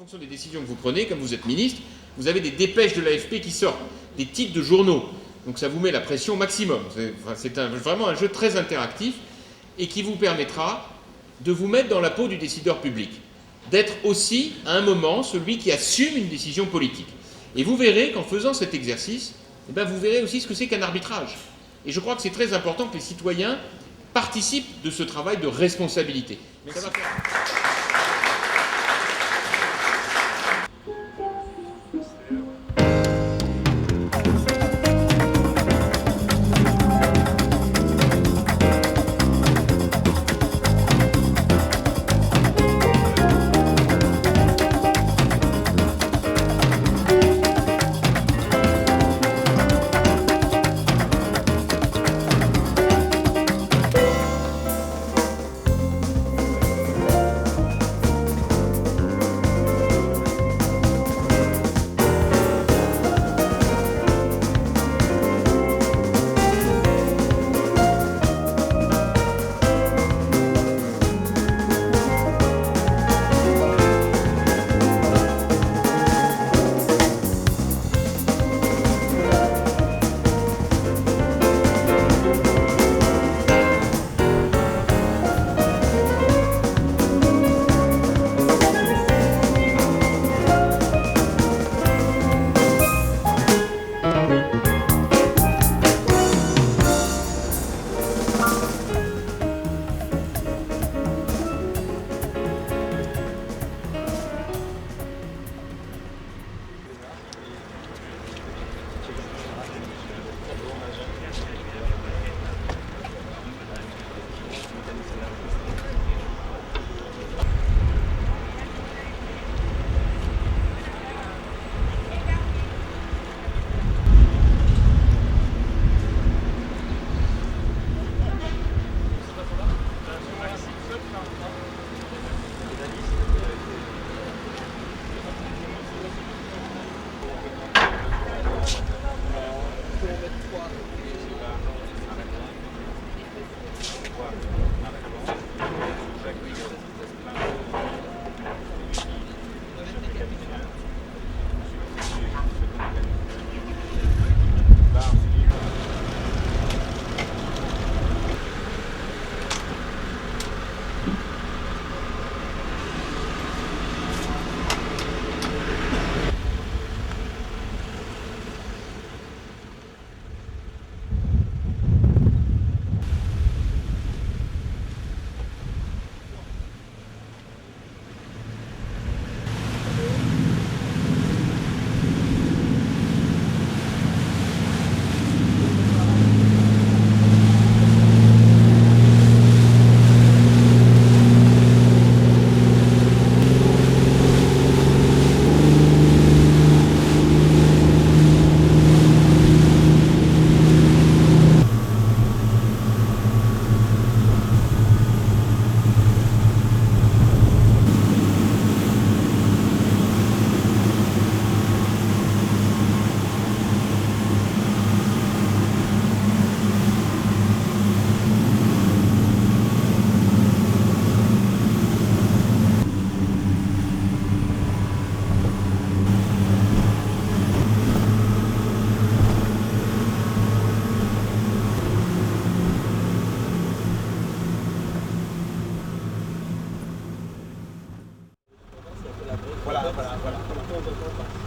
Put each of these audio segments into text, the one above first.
fonction des décisions que vous prenez, comme vous êtes ministre, vous avez des dépêches de l'AFP qui sortent, des titres de journaux. Donc ça vous met la pression au maximum. C'est vraiment un jeu très interactif et qui vous permettra de vous mettre dans la peau du décideur public, d'être aussi, à un moment, celui qui assume une décision politique. Et vous verrez qu'en faisant cet exercice, vous verrez aussi ce que c'est qu'un arbitrage. Et je crois que c'est très important que les citoyens participent de ce travail de responsabilité. Mais ça va faire...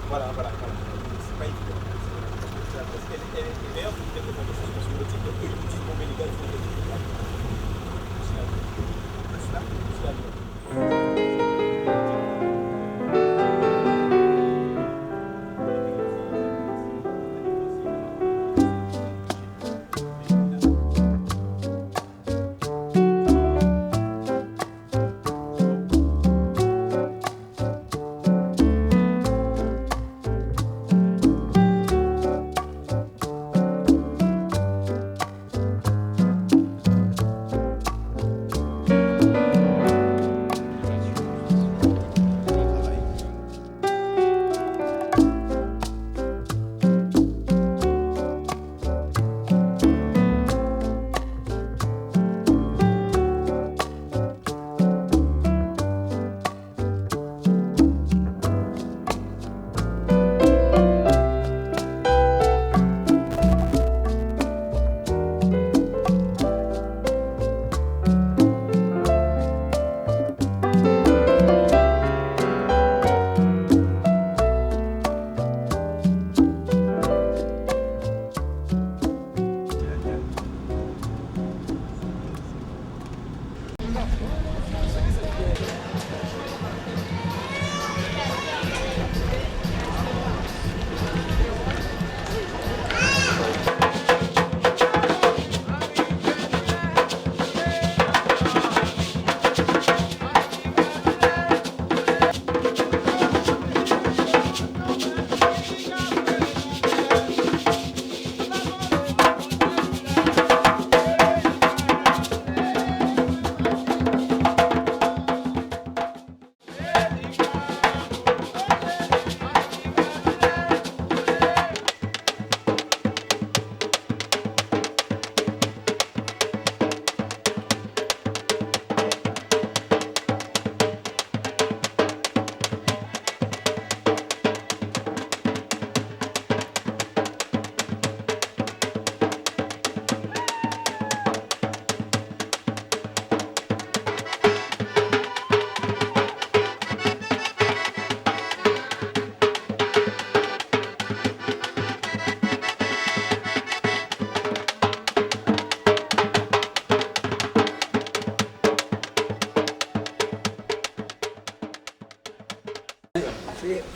Voilà. C'est pas évident. Parce qu'elle est meilleure que quelques professeurs sur le type de petits bombes légales.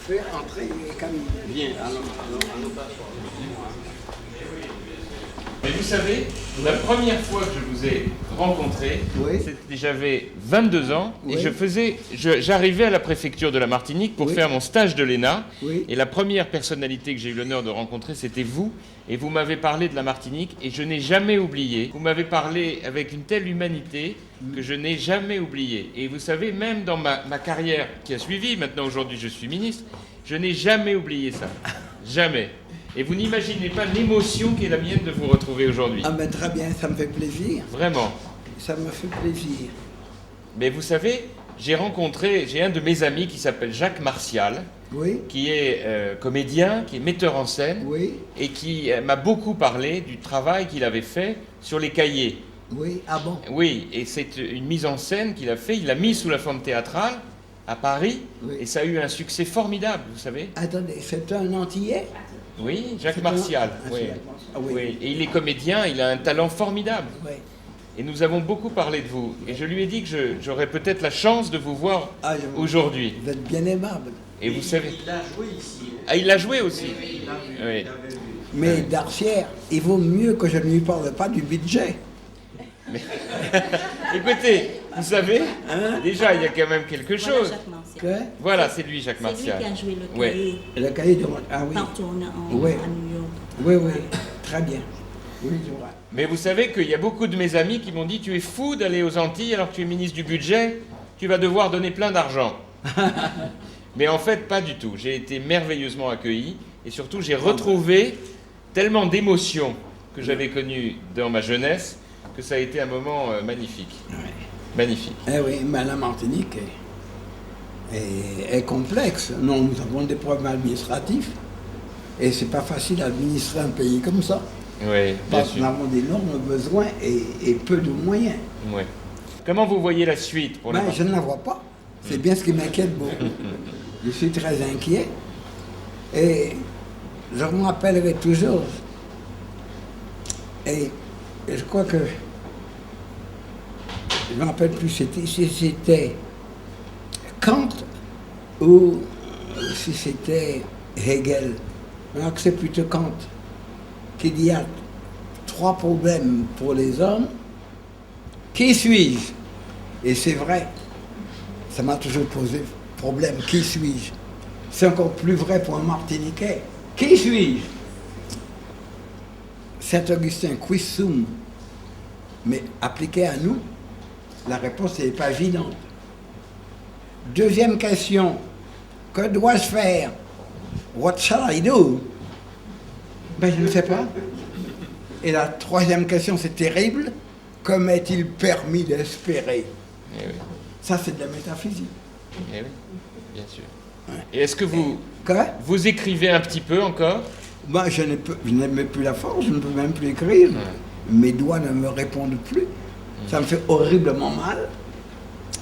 Fais entrer Camille. Bien. Mais vous savez, la première fois que je vous ai rencontré, Oui. j'avais 22 ans et Oui. j'arrivais à la préfecture de la Martinique pour Oui. faire mon stage de l'ENA. Oui. Et la première personnalité que j'ai eu l'honneur de rencontrer, c'était vous. Et vous m'avez parlé de la Martinique et je n'ai jamais oublié. Vous m'avez parlé avec une telle humanité que je n'ai jamais oublié. Et vous savez, même dans ma carrière qui a suivi, maintenant aujourd'hui je suis ministre, je n'ai jamais oublié ça. Jamais. Et vous n'imaginez pas l'émotion qui est la mienne de vous retrouver aujourd'hui. Ah ben très bien, ça me fait plaisir. Vraiment. Ça me fait plaisir. Mais vous savez, j'ai un de mes amis qui s'appelle Jacques Martial, Oui, qui est comédien, qui est metteur en scène, oui, et qui m'a beaucoup parlé du travail qu'il avait fait sur les cahiers. oui. Ah bon? Oui, et c'est une mise en scène qu'il a fait, il l'a mis sous la forme théâtrale à Paris, Oui. et ça a eu un succès formidable, vous savez. Attendez, c'est un Antillais? Oui, Jacques C'est Martial. un- Ah, Oui. c'est Jacques Martial. Ah oui. Oui. Et il est comédien, il a un talent formidable. Oui. Et nous avons beaucoup parlé de vous. Et je lui ai dit que j'aurais peut-être la chance de vous voir Ah, aujourd'hui. Vous êtes bien aimable. Et vous savez. Il a joué ici. Ah, il l'a joué aussi. Oui. Mais Darcière, il vaut mieux que je ne lui parle pas du budget. Écoutez, vous savez, déjà il y a quand même quelque Voilà chose. Jacques Martial. Que Voilà, c'est lui, Jacques C'est lui Martial. qui a joué le Ouais. cahier le cahier de... Ah oui. partout Oui. à New York. Oui, oui. Très bien. Oui, je vois. Mais vous savez qu'il y a beaucoup de mes amis qui m'ont dit tu es fou d'aller aux Antilles alors que tu es ministre du budget, tu vas devoir donner plein d'argent. Mais en fait, pas du tout. J'ai été merveilleusement accueilli et surtout j'ai retrouvé tellement d'émotions que j'avais connues dans ma jeunesse que ça a été un moment magnifique. Magnifique. Eh oui, mais la Martinique est complexe. Non, nous avons des problèmes administratifs et c'est pas facile d'administrer un pays comme ça. Oui, bien Parce que nous sûr. avons d'énormes besoins et peu de moyens. Ouais. Comment vous voyez la suite pour Ben, le je ne la vois pas. C'est bien ce qui m'inquiète beaucoup. Je suis très inquiet. Et je me rappellerai toujours. Et je crois que. Je ne me rappelle plus si c'était Kant ou si c'était Hegel. Alors que c'est plutôt Kant qui dit il y a 3 problèmes pour les hommes. Qui suis-je? Et c'est vrai. Ça m'a toujours posé problème. Qui suis-je? C'est encore plus vrai pour un Martiniquais. Qui suis-je? Saint-Augustin, quis sum? Mais appliqué à nous, la réponse n'est pas évidente. Deuxième question, que dois-je faire? What shall I do? Ben, je ne sais pas. Et la troisième question, c'est terrible. Que m'est-il permis d'espérer? Eh oui, Ça, c'est de la métaphysique. eh oui, bien sûr. Et est-ce que vous écrivez un petit peu encore? Moi, je n'ai même plus la force, je ne peux même plus écrire. Mes doigts ne me répondent plus. Ça me fait horriblement mal.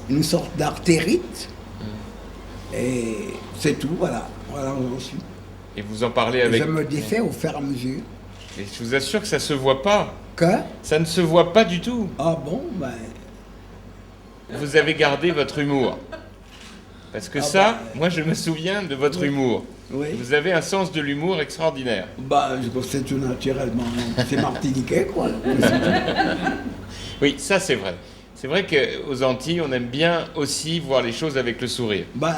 Une sorte d'artérite. Et c'est tout, voilà. Voilà où j'en suis. Et vous en parlez avec... Je me défais au fur et à mesure. Et je vous assure que ça se voit pas. Que? Ça ne se voit pas du tout. Ah bon, ben... Vous avez gardé votre humour. Parce que ça, moi je me souviens de votre humour. Oui. Vous avez un sens de l'humour extraordinaire. Bah, je pense que c'est tout naturellement. C'est martiniquais, quoi. Oui, ça c'est vrai. C'est vrai qu'aux Antilles, on aime bien aussi voir les choses avec le sourire. Ben,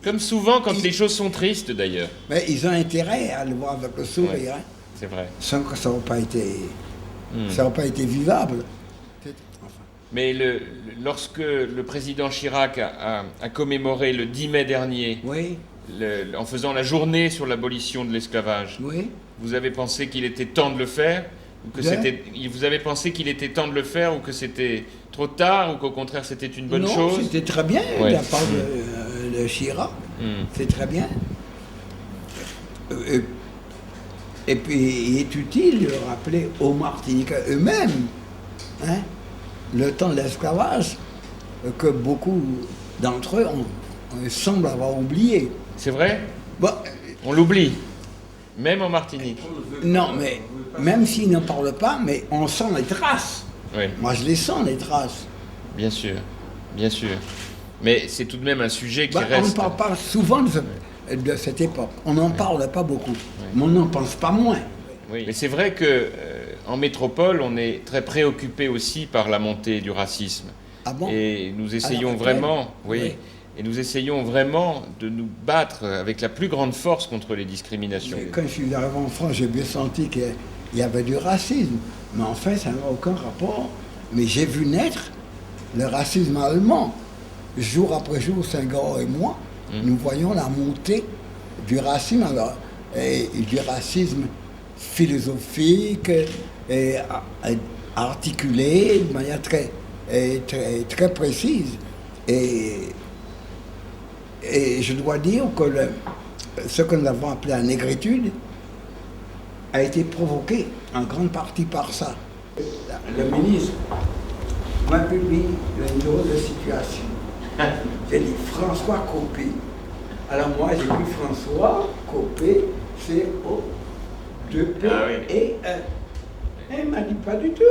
Comme souvent quand les choses sont tristes d'ailleurs. mais ils ont intérêt à le voir avec le sourire, Ouais. hein. C'est vrai. Sans que ça n'aurait pas été... Ça n'aurait pas été vivable. Enfin, Mais lorsque le président Chirac a commémoré le 10 mai dernier, oui, en faisant la journée sur l'abolition de l'esclavage, oui. vous avez pensé qu'il était temps de le faire ou que vous avez pensé qu'il était temps de le faire ou que c'était trop tard ou qu'au contraire c'était une bonne Non, chose? c'était très bien Ouais. de la part de Chirac. C'est très bien. Et puis, il est utile de rappeler aux Martiniquais eux-mêmes, hein, le temps de l'esclavage, que beaucoup d'entre eux semblent avoir oublié. C'est vrai? Bon, On l'oublie, même en Martinique. non, mais même s'ils n'en parlent pas, mais on sent les traces. Oui, Moi, je les sens, les traces. bien sûr, bien sûr. Mais c'est tout de même un sujet qui On reste... ne parle pas souvent de cette époque. On n'en parle pas beaucoup. Mais on n'en pense pas moins. Oui. Mais c'est vrai que en métropole, on est très préoccupé aussi par la montée du racisme. Ah bon? Et nous essayons Alors, vraiment, oui, oui. et nous essayons vraiment de nous battre avec la plus grande force contre les discriminations. Quand je suis arrivé en France, j'ai bien senti qu'il y avait du racisme. Mais en fait, ça n'a aucun rapport. Mais j'ai vu naître le racisme allemand. Jour après jour, Senghor et moi, nous voyons la montée du racisme, et du racisme philosophique et articulé de manière très précise. Et je dois dire que ce que nous avons appelé la négritude a été provoqué en grande partie par ça. Le ministre m'a publié une drôle de situation. J'ai dit François Copé. Alors moi j'ai vu François Copé, C-O-2-P et E. Il m'a dit pas du tout.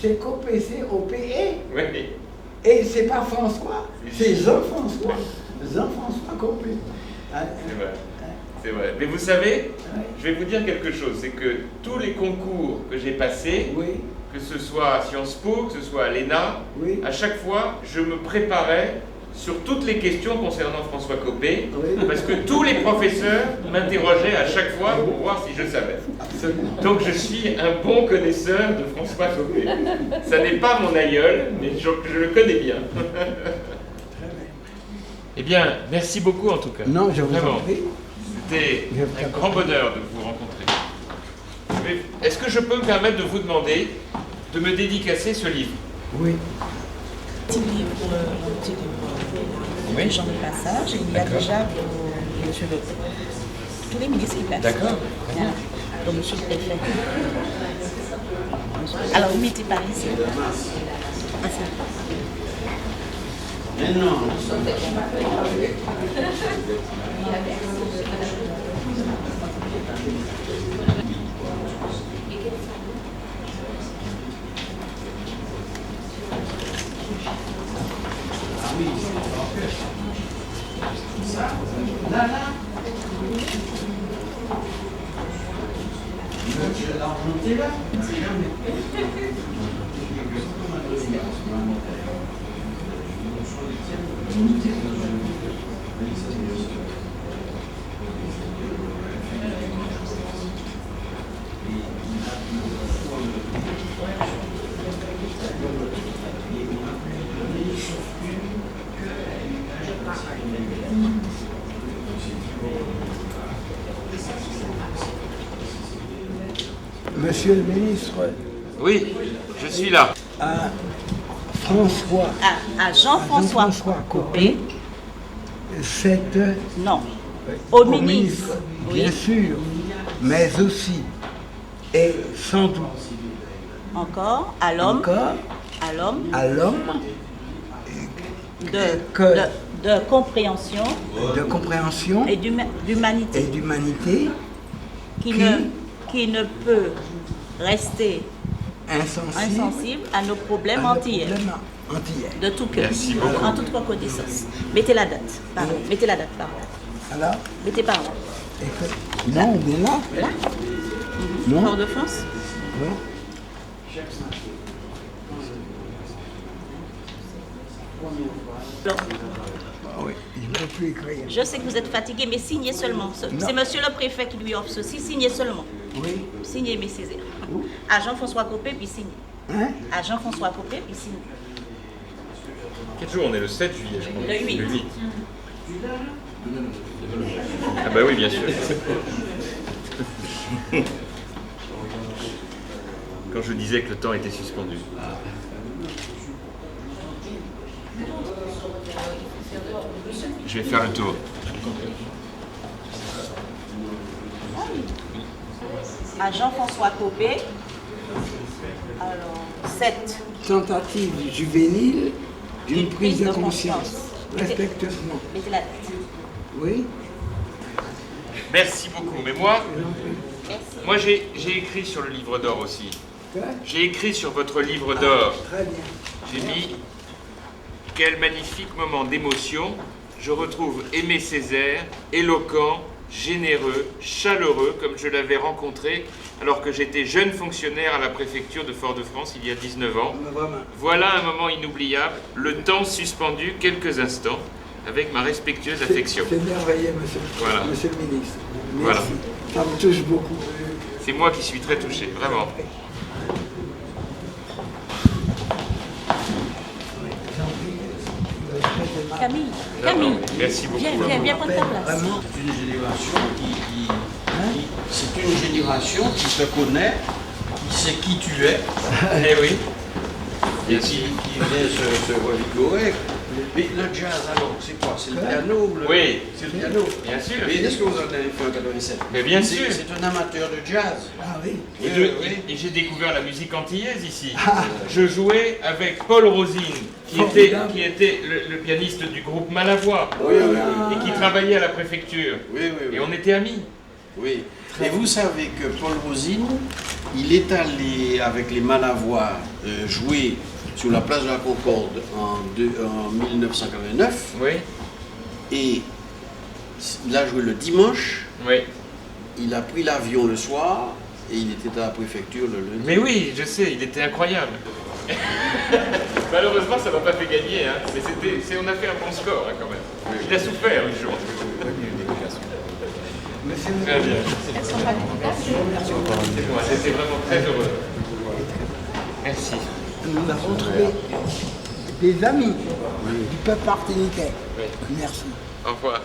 C'est Copé, C-O-P-E. Oui. Et c'est pas François, c'est Jean-François. Jean-François Copé. C'est vrai. C'est vrai. Mais vous savez, je vais vous dire quelque chose, c'est que tous les concours que j'ai passés, Oui. que ce soit à Sciences Po, que ce soit à l'ENA, Oui. à chaque fois, je me préparais sur toutes les questions concernant François Copé, Oui. parce que tous les professeurs m'interrogeaient à chaque fois pour voir si je savais. Absolument. Donc je suis un bon connaisseur de François Copé. Ça n'est pas mon aïeul, mais je le connais bien. Eh bien, merci beaucoup en tout cas. Non, je vous Vraiment. en prie. C'était un grand bonheur de vous rencontrer. Est-ce que je peux me permettre de vous demander de me dédicacer ce livre? Oui. Petit livre, Oui. Jean de Passage, il y a déjà monsieur tous les ministres qui passent. D'accord. Voilà. Donc monsieur le préfet. Alors vous mettez par ici. Ah, ça. Mais non. Monsieur le ministre, Oui, je suis là. à François, À Jean-François Copé, cette non. Au ministre, ministre, bien oui. sûr, mais aussi, et sans doute Encore à l'homme, encore, à l'homme à l'homme de compréhension de compréhension et d'humanité et d'humanité qui ne peut rester insensible insensible à nos problèmes à nos entiers, problèmes antillais. de tout cœur, Merci beaucoup. en toute reconnaissance. Mettez la date, pardon. Mettez la date, pardon. Alors, Mettez par là. non, on est là. Là Non. Fort-de-France. Oui. Alors, Ah oui, je ne peux plus écrire. je sais que vous êtes fatigué, mais signez seulement. C'est monsieur le préfet qui lui offre ceci. Signez seulement. Oui. Signez, mes Césaires. À Jean-François Copé, puis signez. Hein? À Jean-François Copé, puis signez. Quel jour on est? Le 7 juillet, je crois. Le 8. Le 8. Ah bah oui, bien sûr. Quand je disais que le temps était suspendu. Je vais faire le tour. À Jean-François Copé. Alors, 7. Tentative juvénile d'une prise de conscience. Mettez- Respectueusement. Mettez la date. Oui. Merci beaucoup. Mais moi, Merci. j'ai écrit sur le livre d'or aussi. Quoi? J'ai écrit sur votre livre d'or. Très bien. J'ai mis quel magnifique moment d'émotion. Je retrouve Aimé Césaire, éloquent, généreux, chaleureux, comme je l'avais rencontré alors que j'étais jeune fonctionnaire à la préfecture de Fort-de-France il y a 19 ans. Voilà un moment inoubliable, le temps suspendu quelques instants, avec ma respectueuse affection. C'est merveilleux, monsieur, Voilà. monsieur le ministre. Voilà. Merci. Ça me touche beaucoup. C'est moi qui suis très touché, vraiment. Camille, Non, Camille, non, merci beaucoup. viens prendre ta place. Vraiment, C'est une génération c'est une génération qui te connaît, qui sait qui tu es, Eh oui. et qui vient se revigorer. Mais le jazz, alors, c'est quoi? C'est le piano Oui. C'est le piano. Bien sûr. Mais est-ce que vous en avez fait en 87? Mais bien C'est- sûr. C'est un amateur de jazz. ah oui. Et, Oui. et j'ai découvert la musique antillaise ici. Je jouais avec Paul Rosine, qui était le pianiste du groupe Malavoie, Oui, oui, oui. et qui travaillait à la préfecture. Oui, oui, oui. Et on était amis. Oui. Et vous savez que Paul Rosine, il est allé avec les Malavois jouer sur la place de la Concorde en 1989 Oui, et il a joué le dimanche, oui. il a pris l'avion le soir et il était à la préfecture le lundi. Mais oui, je sais, il était incroyable. Malheureusement, ça m'a pas fait gagner, hein. Mais on a fait un bon score hein, quand même. Il a souffert le jour. Très bien. Elles sont pas C'est moi, c'était vraiment très heureux. Merci. Nous avons trouvé des amis du peuple martiniquais. Oui. Merci. Au revoir.